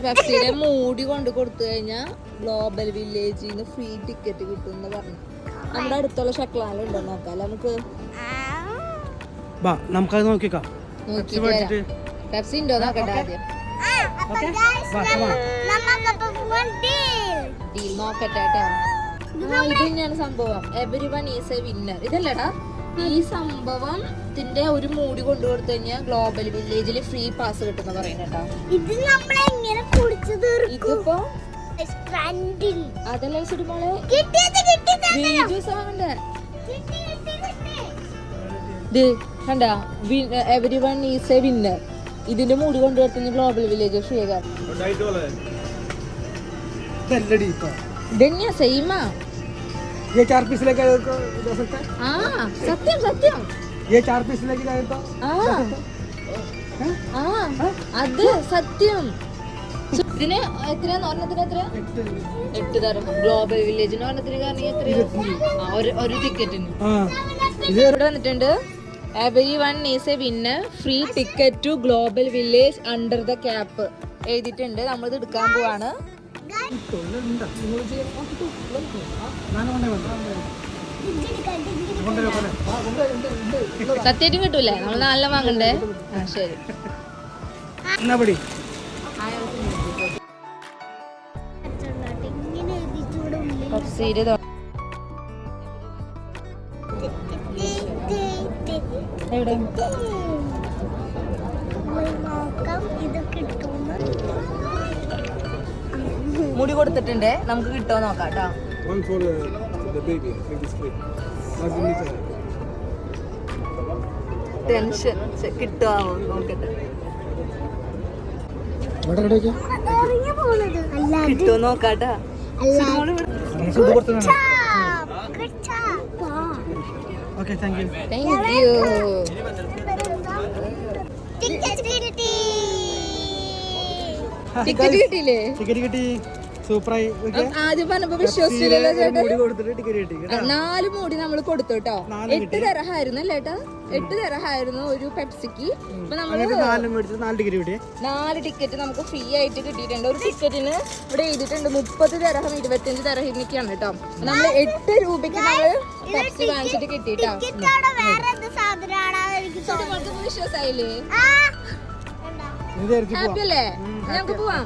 പെപ്സിയുടെ മൂടി കൊണ്ട് കൊടുത്തു കഴിഞ്ഞാ ഗ്ലോബൽ വില്ലേജിന്ന് ഫ്രീ ടിക്കറ്റ് കിട്ടും എന്ന് പറഞ്ഞു. നമ്മുടെ അടുത്തുള്ള ഷക്ലാനുണ്ടോ നോക്കാം നമുക്ക്. നമുക്കത് നോക്കിക്കാം. പെപ്സി ഉണ്ടോ നോക്കട്ടെ ആദ്യം. നോക്കട്ടെ കേട്ടോ. ഇത് തന്നെയാണ് സംഭവം. Everyone is a winner. ഇതല്ലടാ ഈ സംഭവം. ഇതിന്റെ ഒരു മൂടി കൊണ്ടു കൊടുത്തു കഴിഞ്ഞാൽ ഗ്ലോബൽ വില്ലേജിൽ ഫ്രീ പാസ് കിട്ടുന്ന പറയുന്നേട്ടോ. ഇതിപ്പോ അതല്ലേ മോളെ കണ്ട എവരിവൺ ഈസ് എ വിന്നർ. ഇതിന്റെ മൂടി കൊണ്ടു കൊടുത്തു ഗ്ലോബൽ വില്ലേജ് ഫ്രീ ആകാം. ഇതന്നെയാ സെയിമാ. സത്യം സത്യം. അത് സത്യം. ഇതിന് എത്രയാ? ഒരെണ്ണത്തിന് എത്ര? 8 തരം. ഗ്ലോബൽ വില്ലേജിന് ഒരെണ്ണത്തിന് കാരണം എത്രയാ? ഒരു ടിക്കറ്റിന് ഇവിടെ വന്നിട്ടുണ്ട്. Everyone is a winner, free ticket to global village under the cap എഴുതിയിട്ടുണ്ട്. നമ്മളിത് എടുക്കാൻ പോവാണ്. സത്യായിട്ടും കിട്ടൂലേ? നമ്മൾ നല്ല വാങ്ങണ്ടേ? ശരി. മുടി കൊടുത്തിട്ടുണ്ട്. നമുക്ക് കിട്ടുമോ നോക്കാം കേട്ടോ. ടെൻഷൻ കിട്ടുമോ നോക്കട്ടെ. കിട്ടുമോ നോക്കാട്ടാ. ടിക്കറ്റ് കിട്ടിയില്ലേ? ടിക്കറ്റ് കിട്ടി. സൂപ്പറായി. ആദ്യം പറഞ്ഞപ്പോ വിശ്വസിച്ചില്ലല്ലോ ചേട്ടാ. 4 മൂടി നമ്മൾ കൊടുത്തു കേട്ടോ. 8 തരഹായിരുന്നു അല്ലേ ഏട്ടാ? 8 തരഹായിരുന്നു ഒരു പെപ്സിക്ക്. ഇപ്പൊ നമ്മള് 4 ടിക്കറ്റ് നമുക്ക് ഫ്രീ ആയിട്ട് കിട്ടിയിട്ടുണ്ട്. ഒരു ടിക്കറ്റിന് ഇവിടെ എഴുതിയിട്ടുണ്ട് 30 തരഹം 25 തരഹിനൊക്കെയാണ് കേട്ടോ. നമ്മള് 8 രൂപയ്ക്ക് നമ്മള് പെപ്സി വാങ്ങിച്ചിട്ട് കിട്ടിട്ടോ. വിശ്വാസായില്ലേ? ഹാപ്പി അല്ലേ? നമുക്ക് പോവാം.